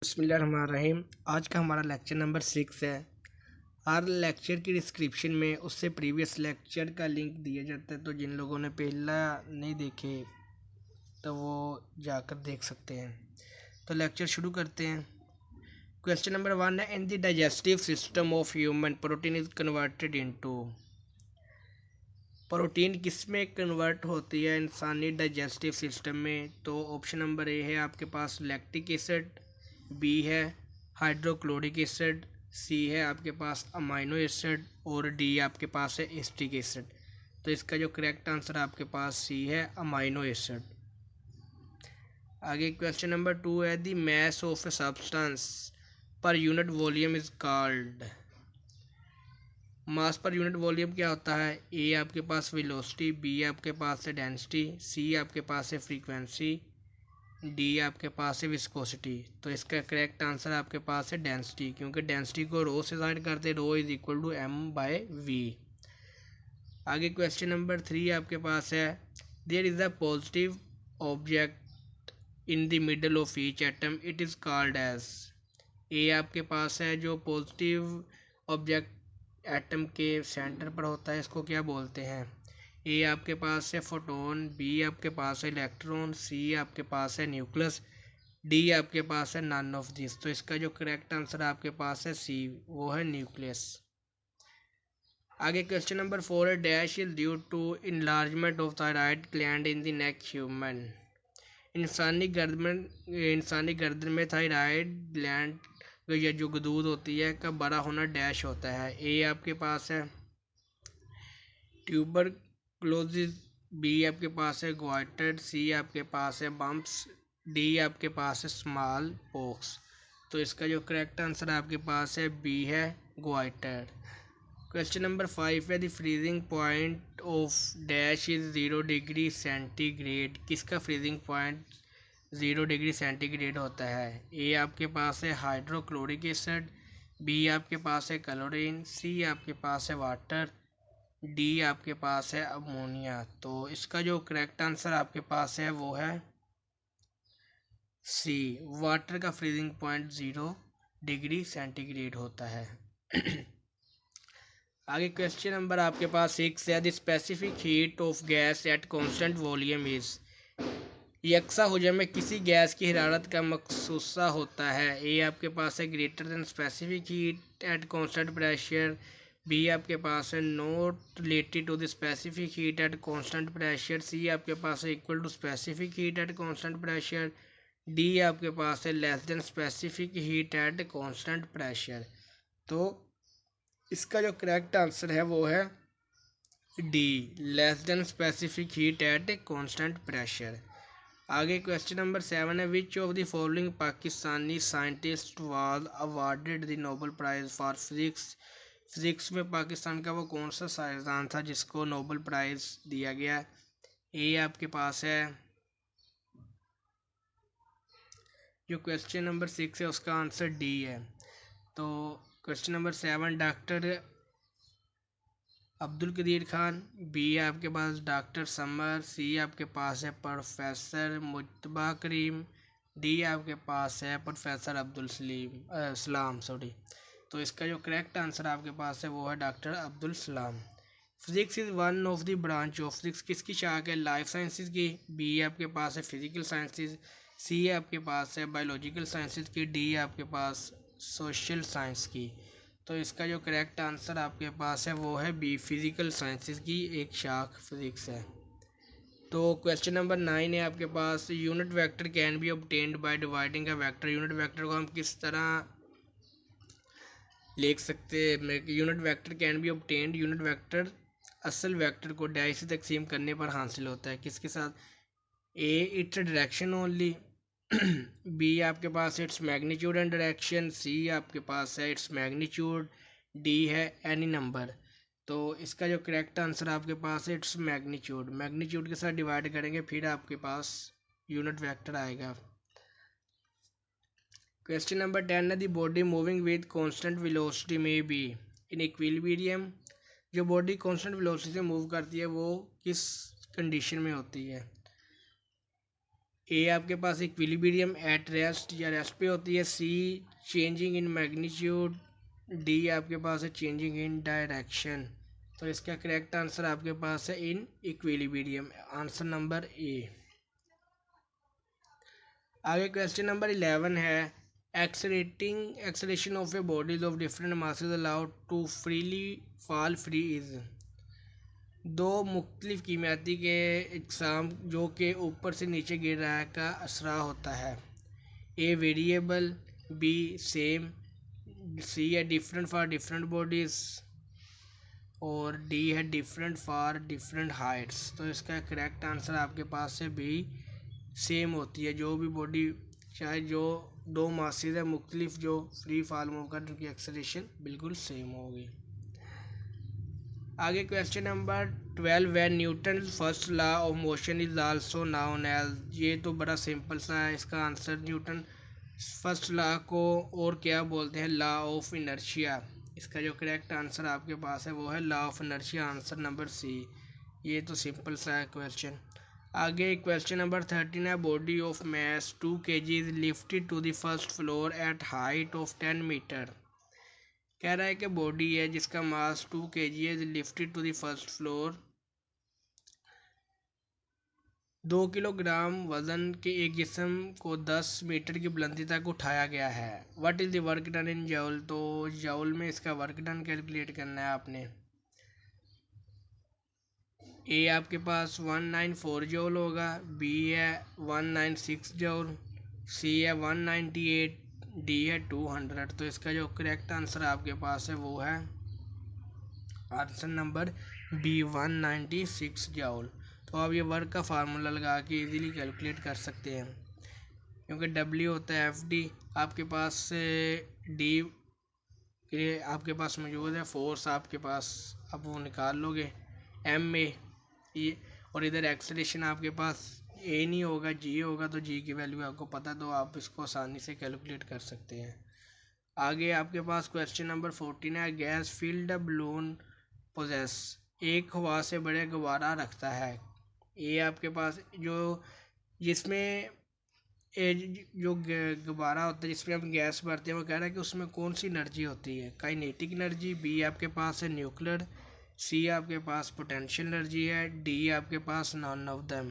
बिस्मिल्लाहिर्रहमानिर्रहीम। आज का हमारा लेक्चर नंबर 6 है। हर लेक्चर की डिस्क्रिप्शन में उससे प्रीवियस लेक्चर का लिंक दिया जाता है, तो जिन लोगों ने पहला नहीं देखे तो वो जाकर देख सकते हैं। तो लेक्चर शुरू करते हैं। क्वेश्चन नंबर 1 है, in the digestive system of human protein is converted into. Protein किस में कन्वर्ट होती है इंसानी डाइजेस्टिव सिस्टम में? तो ऑप्शन नंबर ए है आपके पास लैक्टिक एसिड, बी है हाइड्रोक्लोरिक एसिड, सी है आपके पास अमाइनो एसिड और डी आपके पास है एस्टिक एसिड। तो इसका जो करेक्ट आंसर आपके पास सी है, अमाइनो एसिड। आगे क्वेश्चन नंबर 2 है, the mass of a substance per unit volume is called. Mass per unit volume क्या होता है? ए आपके पास वेलोसिटी, बी आपके पास है डेंसिटी, सी आपके पास है फ्रीक्वेंसी, डी आपके पास है विस्कोसिटी। तो इसका करेक्ट आंसर आपके पास है डेंसिटी, क्योंकि डेंसिटी को रो से साइड करते, row is equal to M by V. आगे क्वेश्चन नंबर 3 आपके पास है, there is a positive object in the middle of each atom, it is called edge. A आपके पास है जो पॉजिटिव ऑब्जेक्ट एटम के सेंटर पर होता है, इसको क्या बोलते हैं? ए आपके पास है फोटोन, बी आपके पास है इलेक्ट्रॉन, सी आपके पास है न्यूक्लियस, डी आपके पास है नन ऑफ दिस। तो इसका जो करेक्ट आंसर आपके पास है सी, वो है न्यूक्लियस। आगे क्वेश्चन नंबर 4 है, dash is due to enlargement of thyroid gland in the neck human. इंसानी गर्दन में थायराइड ग्लैंड या जो गदूद होती है का बड़ा होना डैश होता है। ए आपके पास है ट्यूबरक्लोसिस, बी आपके पास है ग्वाइटर, सी आपके पास है बम्प्स, डी आपके पास है स्मॉल पॉक्स। तो इसका जो करेक्ट आंसर आपके पास है बी है ग्वाइटर। क्वेश्चन नंबर 5 है, the freezing point of dash is 0 degree centigrade. किसका फ्रीजिंग पॉइंट 0 डिग्री सेंटीग्रेड होता है? ए आपके पास है हाइड्रोक्लोरिक एसिड, बी आपके पास है क्लोरीन, सी आपके पास है वाटर, डी आपके पास है अमोनिया। तो इसका जो करेक्ट आंसर आपके पास है वो है सी, वाटर का फ्रीजिंग पॉइंट 0 डिग्री सेंटीग्रेड होता है। आगे क्वेश्चन नंबर आपके पास 6 है, the specific heat of gas at constant volume is. यकसा हुजम में किसी गैस की हरारत का मखसूसा होता है। ए आपके पास है greater than specific heat at constant pressure, B आपके पास है not related to the specific heat at constant pressure, C आपके पास है equal to specific heat at constant pressure, D आपके पास है less than specific heat at constant pressure. तो इसका जो करेक्ट आंसर है वो है D, less than specific heat at constant pressure. आगे क्वेश्चन नंबर 7 है, which of the following Pakistani scientist was awarded the Nobel prize for physics. Physics में पाकिस्तान का वो कौन सा साइंसदान था जिसको नोबेल प्राइज दिया गया? ए आपके पास है जो क्वेश्चन नंबर 6 है उसका आंसर डी है। तो question number 7 doctor Abdul Qadeer Khan, B आपके पास डॉक्टर समर, सी आपके पास है प्रोफेसर मुज्तबा करीम, डी आपके पास है प्रोफेसर अब्दुल सलाम सॉरी। तो इसका जो करेक्ट आंसर आपके पास है वो है doctor Abdul Salam. Physics is one of the branch of physics किसकी शाख है? लाइफ साइंसेज की, बी आपके पास है फिजिकल साइंसेज, सी आपके पास है बायोलॉजिकल साइंसेज की, डी आपके पास सोशल साइंस की। तो इसका जो करेक्ट आंसर आपके पास है वो है बी, फिजिकल साइंसेज की एक शाख फिजिक्स है। तो क्वेश्चन नंबर 9 है आपके पास, unit vector can be obtained by dividing a vector. Unit vector को हम किस तरह लिख सकते हैं? Unit vector can be obtained, unit vector असल वेक्टर को डाई से तकसीम करने पर हासिल होता है। किसके साथ? A its direction only, B आपके पास its magnitude and direction, C आपके पास है इट्स मैग्नीट्यूड, डी है एनी नंबर। तो इसका जो करेक्ट आंसर आपके पास है इट्स मैग्नीट्यूड। मैग्नीट्यूड के साथ डिवाइड करेंगे फिर आपके पास यूनिट वेक्टर आएगा। क्वेश्चन नंबर 10 है, the body moving with constant velocity में बी इन इक्विलिब्रियम। जो बॉडी कांस्टेंट वेलोसिटी से मूव करती है वो किस कंडीशन में होती है? ए आपके पास इक्विलिब्रियम एट रेस्ट या रेस्ट पे होती है, सी चेंजिंग इन मैग्नीट्यूड, डी आपके पास है चेंजिंग इन डायरेक्शन। तो इसका करेक्ट आंसर आपके पास है in equilibrium, answer number A. आगे क्वेश्चन नंबर 11 है acceleration of a bodies of different masses allowed to freely fall free is. दो मुख्तलिफ कीमयाती के इकसाम जो कि ऊपर से नीचे गिर रहा है का असरा होता है। ए वेरिएबल, बी सेम, सी है डिफरेंट फॉर डिफरेंट बॉडीज और डी है डिफरेंट फॉर डिफरेंट हाइट्स। तो इसका करेक्ट आंसर आपके पास है बी सेम होती है। जो भी बॉडी चाहे जो दो मासेस है मुख्तलिफ जो फ्री फॉल मूव कर उनकी एक्सेलरेशन बिल्कुल सेम होगी। आगे question number 12 when Newton first law of motion is also known as. ये तो बड़ा सिंपल सा है, इसका आंसर न्यूटन फर्स्ट लॉ को और क्या बोलते हैं, लॉ ऑफ इनर्शिया। इसका जो करेक्ट आंसर आपके पास है वो है law of inertia, answer number C. ये तो सिंपल सा है क्वेश्चन। आगे क्वेश्चन नंबर 13 है body of mass 2 kg is lifted to the first floor at height of 10 metre. कह रहा है कि बॉडी है जिसका मास 2 kg है, is lifted to the first floor 2 kilogram वजन के एक जिस्म को 10 मीटर की बुलंदी तक उठाया गया है। What is the work done in joule. तो जूल में इसका वर्क डन कैलकुलेट करना है आपने। ए आपके पास 194 जूल होगा, बी है 196 जूल, सी है 198, डी है 200। तो इसका जो करेक्ट आंसर आपके पास है वो है आंसर नंबर बी 196 जूल। तो आप ये वर्क का फार्मूला लगा के इजीली कैलकुलेट कर सकते हैं, क्योंकि डब्ल्यू होता है एफ डी, आपके पास डी के आपके पास मौजूद है, फोर्स आपके पास आप वो निकाल लोगे एम ए ये, और इधर एक्सेलरेशन आपके पास ए नहीं होगा जी होगा, तो जी की वैल्यू आपको पता, तो आप इसको आसानी से कैलकुलेट कर सकते हैं। आगे आपके पास क्वेश्चन नंबर 14 है गैस फील्ड बलून पोजेस। एक हवा से बड़े गुब्बारा रखता है। ये आपके पास जो जिसमें जो गुब्बारा होता है जिसमें हम गैस भरते हैं, वो कह रहा है कि उसमें कौन सी एनर्जी होती है, काइनेटिक एनर्जी, बी आपके पास है न्यूक्लियर, सी आपके पास पोटेंशियल एनर्जी है, डी आपके पास नॉन ऑफ देम,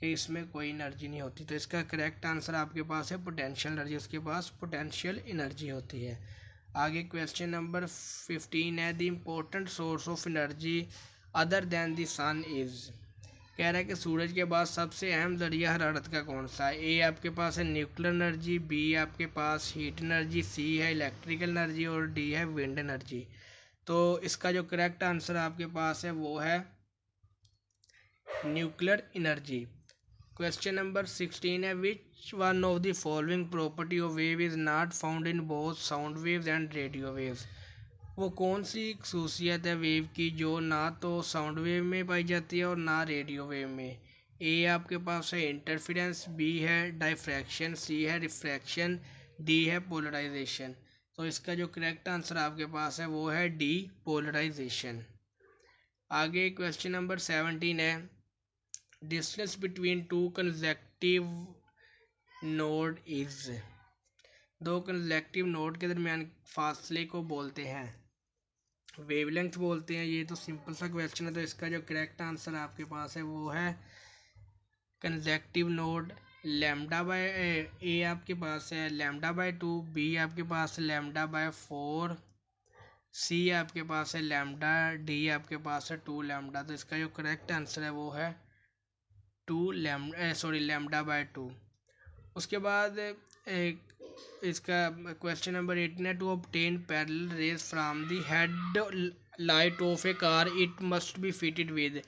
इसमें कोई एनर्जी नहीं होती। तो इसका करेक्ट आंसर आपके पास है पोटेंशियल एनर्जी, उसके पास पोटेंशियल एनर्जी होती है। आगे क्वेश्चन नंबर 15 है the important source of energy other than the sun is. कह रहा है कि सूरज के बाद सबसे अहम जरिया हरारत का कौन सा है। ए आपके पास है न्यूक्लियर एनर्जी, बी आपके पास हीट एनर्जी, सी है इलेक्ट्रिकल एनर्जी और डी है विंड एनर्जी। तो इसका जो करेक्ट आंसर आपके पास है वो है न्यूक्लियर एनर्जी। क्वेश्चन नंबर 16 है which one of the following property of wave is not found in both sound waves and radio waves. वो कौन सी खसूसियत है वेव की जो ना तो साउंड वेव में पाई जाती है और ना रेडियो वेव में। ए आपके पास है इंटरफेरेंस, बी है डायफ्रैक्शन, सी है रिफ्रैक्शन, डी है पोलराइजेशन। तो इसका जो करेक्ट आंसर आपके पास है वो है डी पोलराइजेशन। आगे क्वेश्चन नंबर 17 है distance between two consecutive node is. दो कंसेक्टिव नोड के दरमियान फासले को बोलते हैं, वेवलेंथ बोलते हैं। ये तो सिंपल सा क्वेश्चन है, तो इसका जो करेक्ट आंसर आपके पास है वो है कंसेक्टिव नोड लैम्डा बाय ए आपके पास है लैम्डा बाय 2, बी आपके पास है लैम्डा बाय 4, सी आपके पास है लैम्डा, डी आपके पास है 2 लैम्डा। तो इसका जो करेक्ट आंसर है वो है 2 लैम्डा बाय 2। उसके बाद इसका क्वेश्चन नंबर 18 है to obtain parallel rays from the head light of a car it must be fitted with.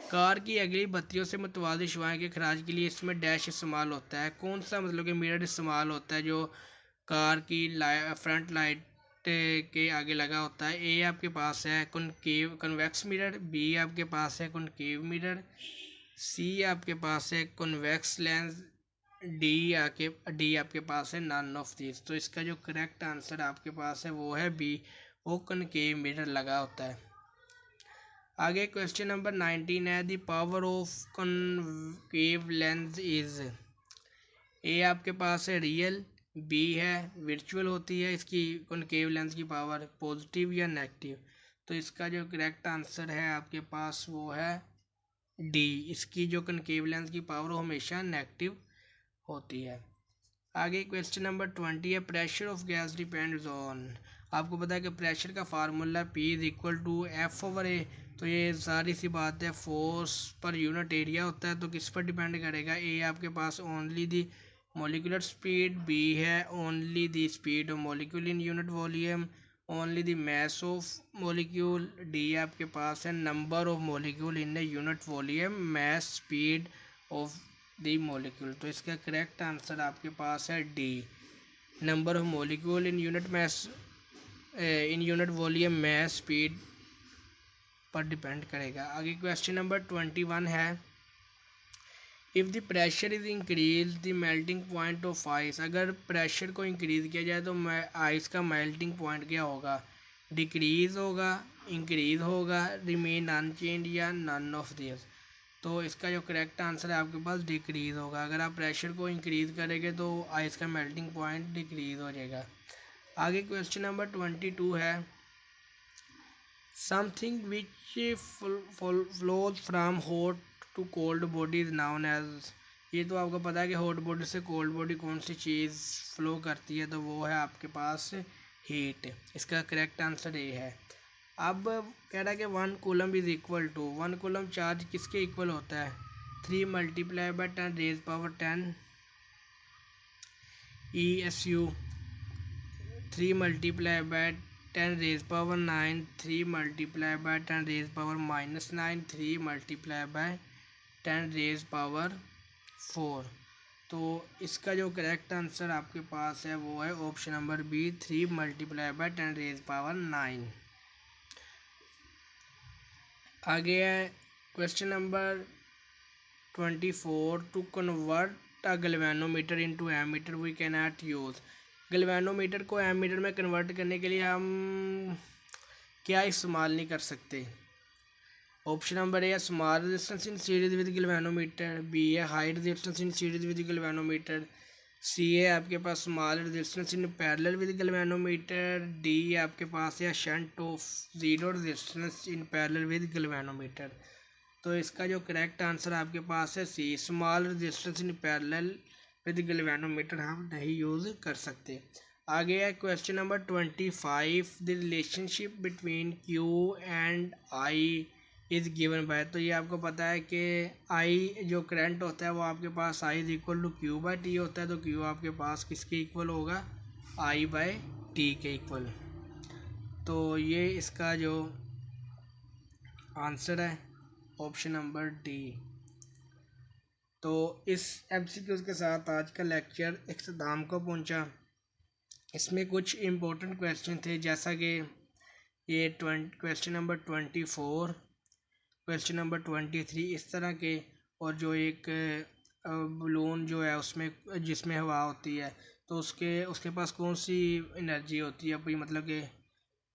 Car की अगली बत्तियों से मुतवाज़ी शुआएं के खराज के लिए इसमें डैश इस्तेमाल होता है। कौन सा मतलब कि मिरर इस्तेमाल होता है जो कार की फ्रंट लाइट के आगे लगा होता है। ए आपके पास है कन्वेक्स मिरर, बी आपके पास है कॉनकेव मिरर, सी आपके पास है कन्वेक्स लेंस, डी आपके पास है नन ऑफ दिस। तो इसका जो करेक्ट आंसर आपके पास है वो है बी, वो कनकेव मिरर लगा होता है। आगे क्वेश्चन नंबर 19 है the power of concave lens is. A आपके पास है रियल, बी है वर्चुअल होती है, इसकी कॉनकेव लेंस की पावर पॉजिटिव या नेगेटिव। तो इसका जो करेक्ट आंसर है आपके पास वो है डी, इसकी जो कॉनकेव लेंस की पावर वो हमेशा नेगेटिव होती है। आगे क्वेश्चन नंबर 20 है pressure of gas depends on. आपको पता है कि प्रेशर का formula P is equal to F over A. तो ये सारी सी बात है, फोर्स पर यूनिट एरिया होता है, तो किस पर डिपेंड करेगा। ए आपके पास only the molecular speed, B है only the speed of molecule in unit volume, only the mass of molecule, D आपके पास है number of molecule in a unit volume, mass, speed of the molecule. तो इसका correct answer आपके पास है D, number of molecule in unit mass, in unit volume, mass, speed पर depend करेगा। आगे क्वेश्चन नंबर 21 है if the pressure is increase the melting point of ice. अगर प्रेशर को इंक्रीज किया जाए तो आइस का मेल्टिंग पॉइंट क्या होगा, डिक्रीज होगा, इंक्रीज होगा, रिमेन अनचेंज या नन ऑफ दिस। तो इसका जो करेक्ट आंसर है आपके पास डिक्रीज होगा। अगर आप प्रेशर को इंक्रीज करेंगे तो आइस का मेल्टिंग पॉइंट डिक्रीज हो जाएगा। आगे क्वेश्चन नंबर 22 है something which flows from hot to cold body is known as. ये तो आपको पता है कि हॉट बॉडी से कोल्ड बॉडी कौन सी चीज़ फ्लो करती है, तो वो है आपके पास हीट। इसका करेक्ट आंसर ये है। अब कह रहा है कि 1 coulomb is equal to, 1 coulomb charge किसके इक्वल होता है, 3 multiply by 10 raise power 10 ESU, 3 multiply by 10 raise power 9, 3 multiply by 10 raise power -9, 3 multiply by 10 raise power 4। तो इसका जो करेक्ट आंसर आपके पास है वो है option number B, 3 multiply by 10 raise power 9। आगे है question number 24 to convert a galvanometer into ammeter we can not use. Galvanometer को एमीटर में कन्वर्ट करने के लिए हम क्या इस्तेमाल नहीं कर सकते। Option number A small resistance in series with galvanometer, B है high resistance in series with galvanometer, C है आपके पास small resistance in parallel with galvanometer, D आपके पास है shunt of zero resistance in parallel with galvanometer. तो इसका जो करेक्ट आंसर आपके पास है C, small resistance in parallel with galvanometer हम नहीं यूज़ कर सकते। आगे है question number 25 the relationship between Q and I is given by. तो ये आपको पता है कि आई जो करंट होता है वो आपके पास I is equal to Q by T होता है, तो क्यू आपके पास किसके इक्वल होगा, आई बाय टी के इक्वल। तो ये इसका जो आंसर है ऑप्शन नंबर डी। तो इस एमसीक्यूज़ के साथ आज का लेक्चर इख्तिताम को पहुंचा। इसमें कुछ इम्पोर्टेंट क्वेश्चन थे, जैसा कि ये क्वेश्चन नंबर 24, क्वेश्चन नंबर 23 इस तरह के, और जो एक बलून जो है उसमें जिसमें हवा होती है तो उसके पास कौन सी एनर्जी होती है भाई, मतलब कि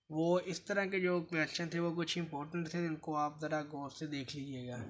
वो इस तरह के जो क्वेश्चन थे वो कुछ इंपॉर्टेंट थे, इनको आप ज़रा गौर से देख लीजिएगा।